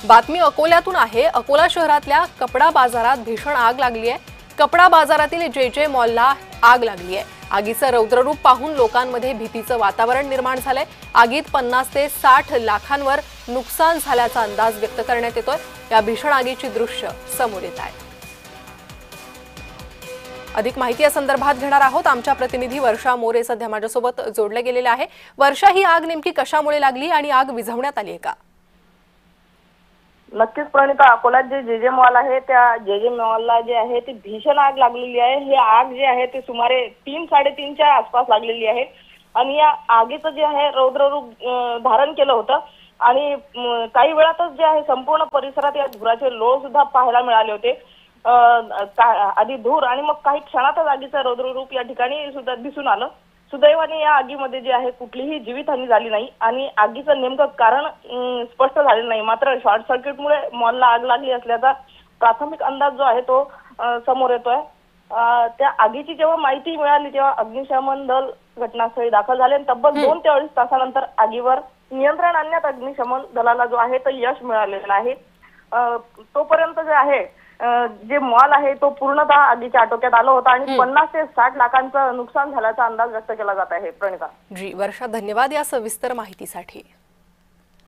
बातमी अकोल्यातून आहे। अकोला शहरातल्या कपडा बाजारात भीषण आग लागली आहे। कपडा बाजारातील जे मॉलला आग लागली आहे। आगीचं रौद्ररूप पाहून लोकांमध्ये भीतीचं वातावरण निर्माण झालंय। आगीत 50 ते 60 लाखांवर नुकसान झाल्याचा अंदाज व्यक्त करण्यात येतोय। या भीषण आगीची दृश्य समोर येत आहेत। अधिक माहिती या संदर्भात घेणार आहोत। आमच्या प्रतिनिधी वर्षा मोरे सध्या माझ्यासोबत जोडले गेलेले आहे। वर्षा, ही आग नेमकी कशामुळे लागली आणि आग विझवण्यात आली आहे का? नक्कीच प्रणिता, अकोल्यात जे मॉल आहे त्या जे मॉलला जे आहे ती भीषण आग लागलेली आहे। ही आग जी आहे ती सुमारे 3-3:30च्या आसपास लागलेली आहे आणि या आगीचं जे आहे रौद्ररूप धारण केलं होतं आणि काही वेळातच जे आहे संपूर्ण परिसरात या धुराचे लोळ सुद्धा पाहायला मिळाले होते। आधी धूर आणि मग काही क्षणातच आगीचं रौद्ररूप या ठिकाणी सुद्धा दिसून आलं। सुदैवाने या आगीमध्ये जे आहे कुठलीही जीवितहानी झाली नाही आणि आगीचं नेमकं कारण स्पष्ट झालेलं नाही। मात्र शॉर्ट सर्किटमुळे मॉलला आग लागली असल्याचा प्राथमिक अंदाज जो आहे तो समोर येतोय। त्या आगीची जेव्हा माहिती मिळाली तेव्हा अग्निशमन दल घटनास्थळी दाखल झाले आणि तब्बल 2 ते 2.5 तासानंतर आगीवर नियंत्रण आणण्यात अग्निशमन दलाला जो आहे तो यश मिळालेलं आहे। तोपर्यंत जे आहे जे मॉल आहे तो पूर्णतः आगीच्या आटोक्यात आला होता आणि 50 ते 60 लाखांचं नुकसान झाल्याचा अंदाज व्यक्त केला जात आहे। प्रणिता जी, वर्षा, धन्यवाद या सविस्तर माहितीसाठी।